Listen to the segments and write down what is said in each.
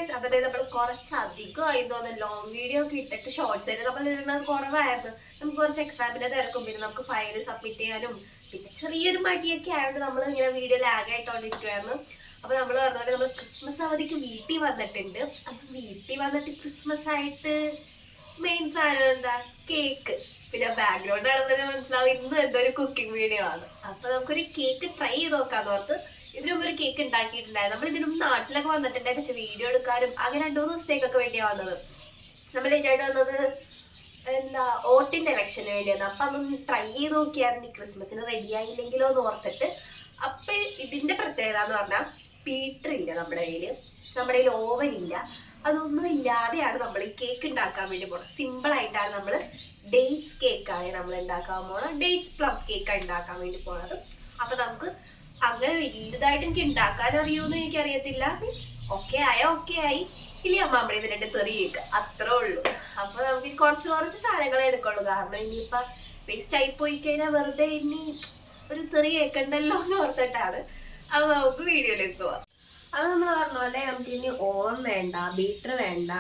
Guys, അപ്പൊ നമ്മൾ കുറച്ചധികമായി തോന്നുന്നു ലോങ് വീഡിയോ ഒക്കെ ഇട്ടിട്ട് ഷോർട്സ് ആയിട്ട് നമ്മൾ ഇടുന്നത് കുറവായിരുന്നു. നമുക്ക് കുറച്ച് എക്സാമിന്റെ തിരക്കും പിന്നെ നമുക്ക് ഫയൽ സബ്മിറ്റ് ചെയ്യാനും പിന്നെ ചെറിയൊരു മടിയൊക്കെ ആയതുകൊണ്ട് നമ്മൾ ഇങ്ങനെ വീഡിയോ ലാഗ് ആയിട്ടോണ്ടിരിക്കുവായിരുന്നു. അപ്പൊ നമ്മൾ പറഞ്ഞ നമ്മൾ ക്രിസ്മസ് അവധിക്ക് വീട്ടിൽ വന്നിട്ടുണ്ട്. അപ്പൊ വീട്ടിൽ വന്നിട്ട് ക്രിസ്മസ് ആയിട്ട് മെയിൻ സാധനം എന്താ, കേക്ക്. പിന്നെ ബാക്ക്ഗ്രൗണ്ട് ആണെന്ന് മനസ്സിലാവും ഇന്നും എന്തോ ഒരു കുക്കിംഗ് വീഡിയോ ആണ്. അപ്പൊ നമുക്കൊരു കേക്ക് ട്രൈ ചെയ്ത് നോക്കാന്ന് ഓർത്ത് ഇതിനുമ്പ് ഒരു കേക്ക് ഉണ്ടാക്കിയിട്ടുണ്ടായിരുന്നു. നമ്മൾ ഇതിനും നാട്ടിലൊക്കെ വന്നിട്ടുണ്ടായി, പക്ഷെ വീഡിയോ എടുക്കാനും അങ്ങനെ 2-3 ദിവസത്തേക്കൊക്കെ വേണ്ടിയാണ് വന്നത്. നമ്മൾ ചേട്ടായിട്ട് വന്നത് എന്താ ഓട്ടിന്റെ ഇലക്ഷന് വേണ്ടിയാണ്. അപ്പൊ അതൊന്ന് ട്രൈ ചെയ്ത് നോക്കിയായിരുന്നു ഈ ക്രിസ്മസിന് റെഡി ആയില്ലെങ്കിലോ എന്ന് ഓർത്തിട്ട്. അപ്പൊ ഇതിന്റെ പ്രത്യേകത എന്ന് പറഞ്ഞാൽ ബീറ്റർ ഇല്ല നമ്മുടെ കയ്യിൽ ഓവൻ ഇല്ല. അതൊന്നും ഇല്ലാതെയാണ് നമ്മൾ ഈ കേക്ക് ഉണ്ടാക്കാൻ വേണ്ടി പോകുന്നത്. സിമ്പിൾ ആയിട്ടാണ് നമ്മൾ ഡേറ്റ്സ് കേക്കാണ് നമ്മൾ ഉണ്ടാക്കാൻ പോണത്. ഡേറ്റ്സ് പ്ലം കേക്കാണ് ഉണ്ടാക്കാൻ വേണ്ടി പോണത്. അപ്പൊ നമുക്ക് അങ്ങനെ വലുതായിട്ട് എനിക്ക് ഉണ്ടാക്കാൻ അറിയുമെന്ന് എനിക്കറിയത്തില്ല. ഓക്കെ ആയി ഇല്ല അമ്മ ഇതിനെ തെറി കേക്ക് അത്രേ ഉള്ളൂ. അപ്പൊ നമുക്ക് കുറച്ച് സാധനങ്ങളെ എടുക്കുള്ളൂ. കാരണം ഇനിയിപ്പൊ വേസ്റ്റ് ആയി പോയി കഴിഞ്ഞാൽ വെറുതെ ഇനി ഒരു തെറി കേൾക്കണ്ടല്ലോ എന്ന് ഓർത്തിട്ടാണ്. അപ്പൊ നമുക്ക് വീഡിയോയിലേക്ക് പോവാം. അത് നമ്മൾ പറഞ്ഞ പോലെ നമുക്ക് ഇനി ഓവൻ വേണ്ട, ബീറ്റർ വേണ്ട,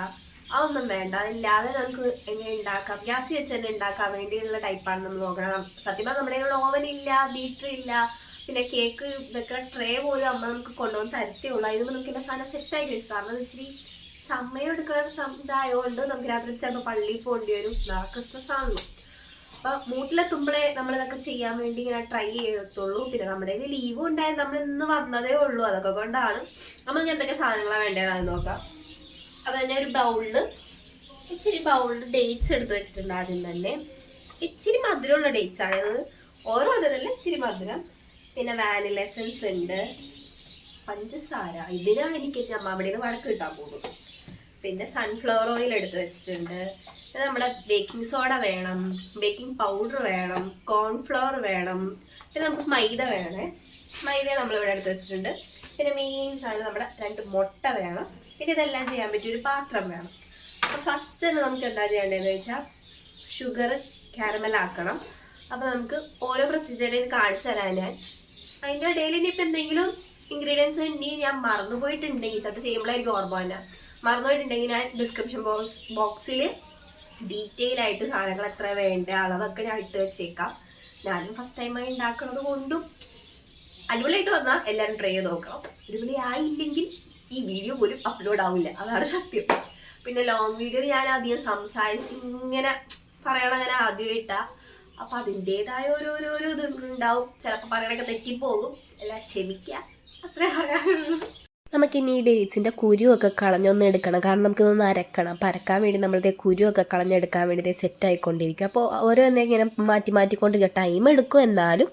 അതൊന്നും വേണ്ട. അതില്ലാതെ നമുക്ക് എങ്ങനെ ഉണ്ടാക്കാം, ഗ്യാസ് വെച്ച് തന്നെ ഉണ്ടാക്കാൻ വേണ്ടിയുള്ള ടൈപ്പാണ് നമ്മൾ നോക്കണം. സത്യം പറഞ്ഞാൽ നമ്മുടെ കയ്യിൽ ഓവൻ ഇല്ല, ബീറ്റർ ഇല്ല, പിന്നെ കേക്ക് വെക്കുന്ന ട്രേ പോലും അമ്മ നമുക്ക് കൊണ്ടുവന്ന് തരത്തേ ഉള്ളൂ. അതിന് നമുക്ക് എല്ലാ സാധനം സെറ്റാക്കി വെച്ചു. കാരണം ഇച്ചിരി സമയം എടുക്കുന്ന ഇതായതുകൊണ്ട് നമുക്ക് രാത്രി ചിലപ്പോൾ പള്ളിയിൽ പോകേണ്ടി വരും. നാളെ ക്രിസ്മസ് ആണല്ലോ. അപ്പൊ വീട്ടിലെത്തുമ്പോഴേ നമ്മളിതൊക്കെ ചെയ്യാൻ വേണ്ടി ഇങ്ങനെ ട്രൈ ചെയ്യത്തുള്ളൂ. പിന്നെ നമ്മുടെ കയ്യിൽ ലീവും ഉണ്ടായാലും നമ്മൾ ഇന്ന് വന്നതേ ഉള്ളൂ. അതൊക്കെ കൊണ്ടാണ്. നമുക്ക് എന്തൊക്കെ സാധനങ്ങളാണ് വേണ്ടതെന്ന് നോക്കാം. അത് തന്നെ ഒരു ഇച്ചിരി ബൗളിൽ ഡേറ്റ്സ് എടുത്ത് വെച്ചിട്ടുണ്ട്. ആദ്യം തന്നെ ഇച്ചിരി മധുരമുള്ള ഡേറ്റ്സ് ആണിത്. ഓരോ മധുരമല്ല, ഇച്ചിരി മധുരം. പിന്നെ വാനില എസൻസ് ഉണ്ട്, പഞ്ചസാര. ഇതിനാണ് എനിക്ക് അമ്മയുടെ നിന്ന് വഴക്ക് കിട്ടാൻ പോകുന്നത്. പിന്നെ സൺഫ്ലവർ ഓയിൽ എടുത്ത് വെച്ചിട്ടുണ്ട്. പിന്നെ നമ്മുടെ ബേക്കിംഗ് സോഡ വേണം, ബേക്കിംഗ് പൗഡർ വേണം, കോൺഫ്ലവർ വേണം. പിന്നെ നമുക്ക് മൈദ വേണേ. മൈദ നമ്മളിവിടെ എടുത്ത് വെച്ചിട്ടുണ്ട്. പിന്നെ മെയിൻ സാധനം നമ്മുടെ 2 മുട്ട വേണം. പിന്നെ ഇതെല്ലാം ചെയ്യാൻ പറ്റിയൊരു പാത്രം വേണം. അപ്പോൾ ഫസ്റ്റ് തന്നെ നമുക്ക് എന്താ ചെയ്യേണ്ടതെന്ന് വെച്ചാൽ ഷുഗർ കാരമൽ ആക്കണം. അപ്പോൾ നമുക്ക് ഓരോ പ്രൊസീജിയറിൽ കാണിച്ചു തരാൻ ഞാൻ. അതിൻ്റെ ഇടയിൽ ഇനിയിപ്പോൾ എന്തെങ്കിലും ഇൻഗ്രീഡിയൻസ് ഉണ്ടെങ്കിൽ ഞാൻ മറന്നുപോയിട്ടുണ്ടെങ്കിൽ, ചിലപ്പോൾ ചെയ്യുമ്പോഴായിരിക്കും ഓർമ്മ തന്നെ, മറന്നുപോയിട്ടുണ്ടെങ്കിൽ ഞാൻ ഡിസ്ക്രിപ്ഷൻ ബോക്സിൽ ഡീറ്റെയിൽ ആയിട്ട് സാധനങ്ങൾ എത്ര വേണ്ട അളവൊക്കെ ഞാൻ ഇട്ട് വെച്ചേക്കാം. ഞാനും ഫസ്റ്റ് ടൈമായി ഉണ്ടാക്കുന്നത് കൊണ്ടും അടിപൊളിയായിട്ട് വന്നാൽ എല്ലാവരും ട്രൈ ചെയ്ത് നോക്കണം. അടിപൊളി ആയില്ലെങ്കിൽ ഈ വീഡിയോ പോലും അപ്ലോഡ് ആവില്ല, അതാണ് സത്യം. പിന്നെ ലോങ് വീഡിയോ ഞാൻ അധികം സംസാരിച്ച് ഇങ്ങനെ പറയണങ്ങനെ ആദ്യമായിട്ടാ. അപ്പൊ അതിൻ്റെതായ ഓരോരോ ഇതുണ്ടാവും. ചിലപ്പോൾ പറയണൊക്കെ തെറ്റിപ്പോകും. എല്ലാം ക്ഷമിക്കുക, അത്രേ പറയാനുള്ളൂ. നമുക്കിനി ഈ ഡേറ്റ്സിൻ്റെ കുരുവൊക്കെ കളഞ്ഞൊന്ന് എടുക്കണം. കാരണം നമുക്കിതൊന്ന് അരക്കണം. പരക്കാൻ വേണ്ടി നമ്മളിതേ കുരുവൊക്കെ കളഞ്ഞെടുക്കാൻ വേണ്ടി ഇതേ സെറ്റായിക്കൊണ്ടിരിക്കും. അപ്പോൾ ഓരോ എന്തെങ്കിലും മാറ്റിക്കൊണ്ടിരിക്കുക, ടൈം എടുക്കും. എന്നാലും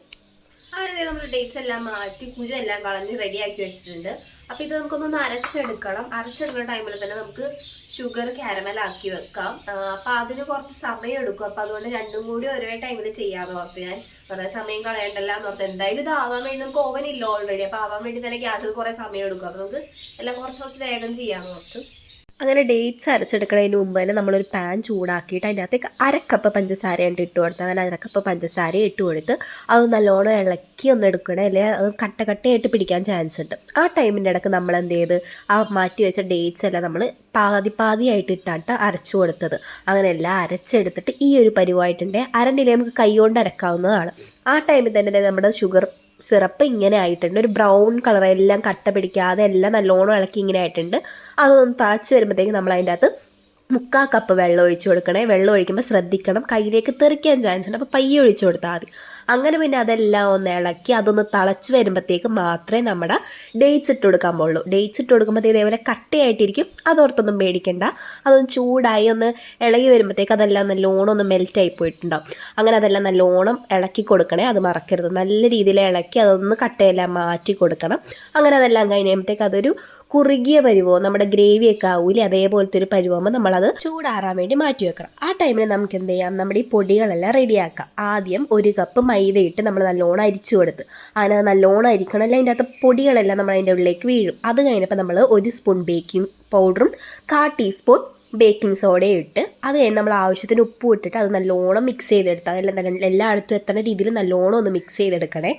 അങ്ങനെ നമ്മൾ ഡേറ്റ്സ് എല്ലാം മാറ്റി കുരു എല്ലാം കളഞ്ഞ് റെഡിയാക്കി വെച്ചിട്ടുണ്ട്. അപ്പോൾ ഇത് നമുക്കൊന്ന് അരച്ചെടുക്കണം. അരച്ചെടുക്കുന്ന ടൈമിൽ തന്നെ നമുക്ക് ഷുഗർ കാരമലാക്കി വെക്കാം. അപ്പോൾ അതിന് കുറച്ച് സമയം എടുക്കും. അപ്പോൾ അതുകൊണ്ട് രണ്ടും കൂടി ഒരേ ടൈമിൽ ചെയ്യാമെന്ന് ഓർത്ത് ഞാൻ കുറേ സമയം കളയണ്ടല്ലോ എന്ന് ഓർത്ത്. എന്തായാലും ഇത് ആവാൻ വേണ്ടി നമുക്ക് ഓവൻ ഇല്ല ഓൾറെഡി. അപ്പോൾ ആവാൻ വേണ്ടി തന്നെ ഗ്യാസിൽ കുറേ സമയം എടുക്കും. അപ്പോൾ നമുക്ക് എല്ലാം കുറച്ച് വേഗം ചെയ്യാമെന്ന് ഓർത്തു. അങ്ങനെ ഡേറ്റ്സ് അരച്ചെടുക്കുന്നതിന് മുമ്പ് തന്നെ നമ്മളൊരു പാൻ ചൂടാക്കിയിട്ട് അതിൻ്റെ അകത്തേക്ക് 1/2 കപ്പ് പഞ്ചസാരയായിട്ട് ഇട്ട് കൊടുത്ത്, അങ്ങനെ 1/2 കപ്പ് പഞ്ചസാര ഇട്ട് കൊടുത്ത് അത് നല്ലോണം ഇളക്കി ഒന്ന് എടുക്കണേ, അല്ലെങ്കിൽ അത് കട്ടയായിട്ട് പിടിക്കാൻ ചാൻസ് ഉണ്ട്. ആ ടൈമിൻ്റെ ഇടയ്ക്ക് നമ്മൾ എന്ത് ചെയ്ത് ആ മാറ്റി വെച്ച ഡേറ്റ്സ് എല്ലാം നമ്മൾ പാതിയായിട്ട് ഇട്ടാട്ട് അരച്ചു കൊടുത്തത്. അങ്ങനെ എല്ലാം അരച്ചെടുത്തിട്ട് ഈ ഒരു പരുവായിട്ടുണ്ടെങ്കിൽ അരണ്ടിലെ നമുക്ക് കൈ കൊണ്ട് അരക്കാവുന്നതാണ്. ആ ടൈമിൽ തന്നെ നമ്മുടെ ഷുഗർ സിറപ്പ് ഇങ്ങനെ ആയിട്ടുണ്ട്. ഒരു ബ്രൗൺ കളർ, എല്ലാം കട്ട പിടിക്കാതെ എല്ലാം നല്ലോണം ഇളക്കി ഇങ്ങനെ ആയിട്ടുണ്ട്. അതൊന്ന് തിളച്ച് വരുമ്പോഴത്തേക്ക് നമ്മൾ അതിൻ്റെ അകത്ത് 3/4 കപ്പ് വെള്ളം ഒഴിച്ചു കൊടുക്കണേ. വെള്ളം ഒഴിക്കുമ്പോൾ ശ്രദ്ധിക്കണം, കയ്യിലേക്ക് തെറിക്കാൻ ചാൻസ് ഉണ്ട്. അപ്പോൾ പയ്യെ ഒഴിച്ചു കൊടുത്താൽ മതി. അങ്ങനെ പിന്നെ അതെല്ലാം ഒന്ന് ഇളക്കി അതൊന്ന് തിളച്ച് വരുമ്പോഴത്തേക്ക് മാത്രമേ നമ്മുടെ ഡേറ്റ്സ് ഇട്ട് കൊടുക്കാൻ പാടുള്ളൂ. ഡേറ്റ്സ് ഇട്ട് കൊടുക്കുമ്പോഴത്തേക്ക് ഇതേപോലെ കട്ടയായിട്ടിരിക്കും, അതോർത്തൊന്നും പേടിക്കണ്ട. അതൊന്ന് ചൂടായി ഒന്ന് ഇളകി വരുമ്പോഴത്തേക്ക് അതെല്ലാം നല്ലോണം ഒന്ന് മെൽറ്റായി പോയിട്ടുണ്ടാവും. അങ്ങനെ അതെല്ലാം നല്ലോണം ഇളക്കി കൊടുക്കണേ, അത് മറക്കരുത്. നല്ല രീതിയിൽ ഇളക്കി അതൊന്ന് കട്ടയെല്ലാം മാറ്റി കൊടുക്കണം. അങ്ങനെ അതെല്ലാം കഴിയുമ്പോഴത്തേക്ക് അതൊരു കുറുകിയ പരുവോ, നമ്മുടെ ഗ്രേവിയൊക്കെ ആവൂലേ അതേപോലത്തെ ഒരു പരുവാകുമ്പോൾ നമ്മളത് ചൂടാറാൻ വേണ്ടി മാറ്റി വെക്കണം. ആ ടൈമിൽ നമുക്ക് എന്ത് ചെയ്യാം, നമ്മുടെ ഈ പൊടികളെല്ലാം റെഡിയാക്കാം. ആദ്യം 1 കപ്പ് മൈദയിട്ട് നമ്മൾ നല്ലോണം അരിച്ചു കൊടുത്ത്, അങ്ങനെ നല്ലോണം അരിക്കണമല്ല, അതിൻ്റെ അകത്ത് പൊടികളെല്ലാം നമ്മൾ അതിൻ്റെ ഉള്ളിലേക്ക് വീഴും. അത് കഴിഞ്ഞപ്പോൾ നമ്മൾ 1 സ്പൂൺ ബേക്കിംഗ് പൗഡറും 1/4 ടീസ്പൂൺ ബേക്കിംഗ് സോഡയും ഇട്ട്, അത് കഴിഞ്ഞ് നമ്മൾ ആവശ്യത്തിന് ഉപ്പും ഇട്ടിട്ട് അത് നല്ലോണം മിക്സ് ചെയ്തെടുത്ത്, അതെല്ലാം എല്ലായിടത്തും എത്തുന്ന രീതിയിൽ നല്ലോണം ഒന്ന് മിക്സ് ചെയ്തെടുക്കണേ.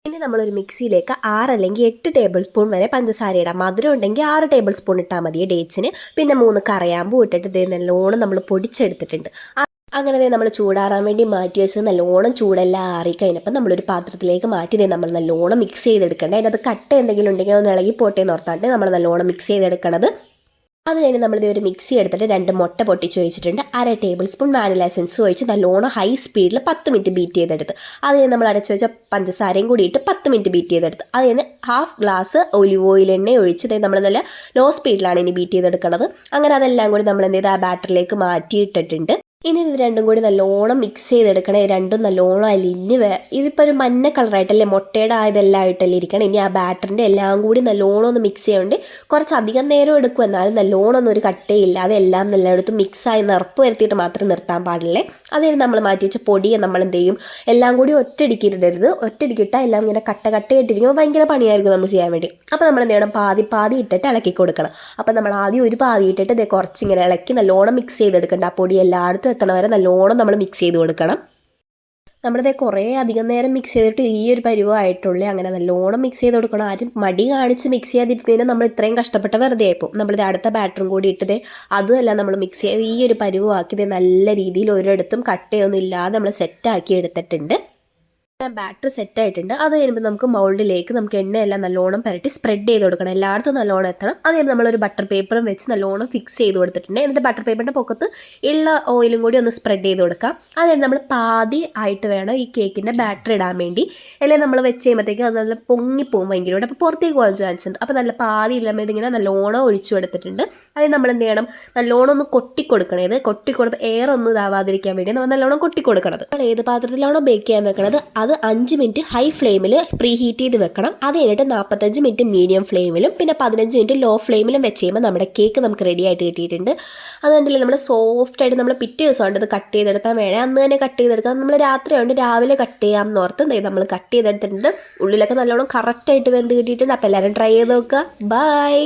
ഇനി നമ്മളൊരു മിക്സിയിലേക്ക് 6 അല്ലെങ്കിൽ 8 ടേബിൾ സ്പൂൺ വരെ പഞ്ചസാര ഇടാം. മധുരം ഉണ്ടെങ്കിൽ 6 ടേബിൾ സ്പൂൺ ഇട്ടാൽ മതി ഡേറ്റ്സിന്. പിന്നെ 3 കറയാമ്പൂ ഇട്ടിട്ട് ഇത് നല്ലോണം നമ്മൾ പൊടിച്ചെടുത്തിട്ടുണ്ട്. അങ്ങനെ നമ്മൾ ചൂടാറാൻ വേണ്ടി മാറ്റി വെച്ചത് നല്ലോണം ചൂടെല്ലാം ആറിക്കഴിഞ്ഞപ്പോൾ നമ്മളൊരു പാത്രത്തിലേക്ക് മാറ്റി നമ്മൾ നല്ലോണം മിക്സ് ചെയ്തെടുക്കേണ്ടത്. അതിനകത്ത് കട്ട എന്തെങ്കിലും ഉണ്ടെങ്കിൽ ഒന്ന് ഇളകി പോട്ടേന്ന് ഓർത്താണ്ട് നമ്മൾ നല്ലോണം മിക്സ് ചെയ്തെടുക്കണത്. അത് കഴിഞ്ഞ് നമ്മളിത് ഒരു മിക്സി എടുത്തിട്ട് 2 മുട്ട പൊട്ടിച്ച് വെച്ചിട്ടുണ്ട്. 1/2 ടേബിൾ സ്പൂൺ വാനില എസൻസ് ഒഴിച്ച് നല്ലോണം ഹൈ സ്പീഡിൽ 10 മിനിറ്റ് ബീറ്റ് ചെയ്തെടുത്ത്. അത് കഴിഞ്ഞ് നമ്മൾ അടച്ചു വെച്ച പഞ്ചസാരയും കൂടിയിട്ട് 10 മിനിറ്റ് ബീറ്റ് ചെയ്തെടുത്ത്. അത് കഴിഞ്ഞ് 1/2 ഗ്ലാസ് ഒലിവ് ഓയിൽ എണ്ണ ഒഴിച്ച് നമ്മൾ നല്ല ലോ സ്പീഡിലാണ് ഇനി ബീറ്റ് ചെയ്തെടുക്കുന്നത്. അങ്ങനെ അതെല്ലാം കൂടി നമ്മൾ എന്ത് ചെയ്ത് ആ ബാറ്ററിലേക്ക് മാറ്റിയിട്ടിട്ടുണ്ട്. ഇനി ഇത് രണ്ടും കൂടി നല്ലോണം മിക്സ് ചെയ്തെടുക്കണം. രണ്ടും നല്ലോണം അലിഞ്ഞ് ഇതിപ്പോൾ ഒരു മഞ്ഞ കളറായിട്ടല്ലേ മുട്ടയുടെ ആയതെല്ലാം ആയിട്ടല്ലേ ഇരിക്കണം. ഇനി ആ ബാറ്ററിൻ്റെ എല്ലാം കൂടി നല്ലോണം ഒന്ന് മിക്സ് ചെയ്യാണ്ട് കുറച്ചധികം നേരം എടുക്കും. എന്നാലും നല്ലോണം ഒന്നും ഒരു കട്ടയില്ലാതെ എല്ലാം എല്ലായിടത്തും മിക്സായി നിറപ്പ് വരുത്തിയിട്ട് മാത്രം നിർത്താൻ പാടില്ലേ. അതിന് നമ്മൾ മാറ്റി വെച്ച പൊടിയെ നമ്മൾ എന്ത് ചെയ്യും, എല്ലാം കൂടി ഒറ്റയടിക്കിടരുത്. ഒറ്റയടിക്കിട്ടാൽ എല്ലാം ഇങ്ങനെ കട്ടയിട്ടിരിക്കുമ്പോൾ ഭയങ്കര പണിയായിരിക്കും നമ്മൾ ചെയ്യാൻ വേണ്ടി. അപ്പോൾ നമ്മൾ എന്ത് ചെയ്യണം, പാതി ഇട്ടിട്ട് ഇളക്കി കൊടുക്കണം. അപ്പോൾ നമ്മൾ ആദ്യം ഒരു പാതി ഇട്ടിട്ട് ഇത് കുറച്ചിങ്ങനെ ഇളക്കി നല്ലോണം മിക്സ് ചെയ്തെടുക്കേണ്ട. ആ പൊടി എല്ലായിടത്തും എത്തണ വരെ നല്ലോണം നമ്മൾ മിക്സ് ചെയ്ത് കൊടുക്കണം. നമ്മളിത് കുറേ അധികം നേരം മിക്സ് ചെയ്തിട്ട് ഈ ഒരു പരുവമായിട്ടുള്ളൂ. അങ്ങനെ നല്ലോണം മിക്സ് ചെയ്ത് കൊടുക്കണം. ആരും മടി കാണിച്ച് മിക്സ് ചെയ്യാതിരുന്നതിന് നമ്മൾ ഇത്രയും കഷ്ടപ്പെട്ട വെറുതെ ആയിപ്പോൾ. നമ്മളിത് അടുത്ത ബാറ്ററും കൂടി ഇട്ടത് അതുമല്ല നമ്മൾ മിക്സ് ചെയ്ത് ഈ ഒരു പരുവമാക്കിയത് നല്ല രീതിയിൽ ഒരിടത്തും കട്ടയൊന്നും ഇല്ലാതെ നമ്മൾ സെറ്റാക്കി എടുത്തിട്ടുണ്ട്. ബാറ്റർ സെറ്റ് ആയിട്ടുണ്ട്. അത് കഴിയുമ്പോൾ നമുക്ക് മൗൾഡിലേക്ക് നമുക്ക് എണ്ണയെല്ലാം നല്ലോണം പുരട്ടി സ്പ്രെഡ് ചെയ്ത് കൊടുക്കണം. എല്ലായിടത്തും നല്ലോണം എത്തണം. അത് കഴിയുമ്പോൾ നമ്മളൊരു ബട്ടർ പേപ്പറും വെച്ച് നല്ലോണം ഫിക്സ് ചെയ്ത് കൊടുത്തിട്ടുണ്ട്. എന്നിട്ട് ബട്ടർ പേപ്പറിൻ്റെ പൊക്കത്ത് ഉള്ള ഓയിലും കൂടി ഒന്ന് സ്പ്രെഡ് ചെയ്ത് കൊടുക്കാം. അത് കഴിഞ്ഞ് നമ്മൾ പാതി ആയിട്ട് വേണം ഈ കേക്കിൻ്റെ ബാറ്റർ ഇടാൻ വേണ്ടി. അല്ലെങ്കിൽ നമ്മൾ വെച്ച് കഴിയുമ്പോഴത്തേക്കും അത് നല്ല പൊങ്ങിപ്പോവും ഭയങ്കരമായിട്ട്. അപ്പോൾ പുറത്തേക്ക് പോകാൻ ചാൻസ് ഉണ്ട്. അപ്പോൾ നല്ല പാതി ഇല്ലാமல் ഇതിങ്ങനെ നല്ലോണം ഒഴിച്ചു കൊടുത്തിട്ടുണ്ട്. അത് നമ്മൾ എന്ത് ചെയ്യണം, നല്ലോണം ഒന്ന് കൊട്ടിക്കൊടുക്കണം. ഇത് കൊട്ടിക്കൊടുപ്പോൾ എയർ ഒന്നും ഇതാവാതിരിക്കാൻ വേണ്ടി നമ്മൾ നല്ലോണം കൊട്ടിക്കൊടുക്കണം. നമ്മൾ ഏത് പാത്രത്തിലാണോ ബേക്ക് ചെയ്യാൻ വെക്കണത് അത് 5 മിനിറ്റ് ഹൈ ഫ്ലെയിമിൽ പ്രീ ഹീറ്റ് ചെയ്ത് വെക്കണം. അത് കഴിഞ്ഞിട്ട് 45 മിനിറ്റ് മീഡിയം ഫ്ലെയിമിലും പിന്നെ 15 മിനിറ്റ് ലോ ഫ്ലെയിമിലും വെച്ച് കഴിയുമ്പോൾ നമ്മുടെ കേക്ക് നമുക്ക് റെഡി ആയിട്ട് കിട്ടിയിട്ടുണ്ട്. അതുകൊണ്ടല്ലേ നമ്മൾ സോഫ്റ്റായിട്ട് നമ്മൾ പിറ്റേ ദിവസം കൊണ്ട് ഇത് കട്ട് ചെയ്തെടുത്താൽ വേണേ അന്ന് തന്നെ കട്ട് ചെയ്തെടുക്കാം. നമ്മൾ രാത്രി കൊണ്ട് രാവിലെ കട്ട് ചെയ്യാം എന്ന് ഓർത്ത് നമ്മൾ കട്ട് ചെയ്തെടുത്തിട്ടുണ്ട്. ഉള്ളിലൊക്കെ നല്ലോണം കറക്റ്റായിട്ട് വെന്ത് കിട്ടിയിട്ടുണ്ട്. അപ്പോൾ എല്ലാവരും ട്രൈ ചെയ്ത് നോക്കുക. ബൈ.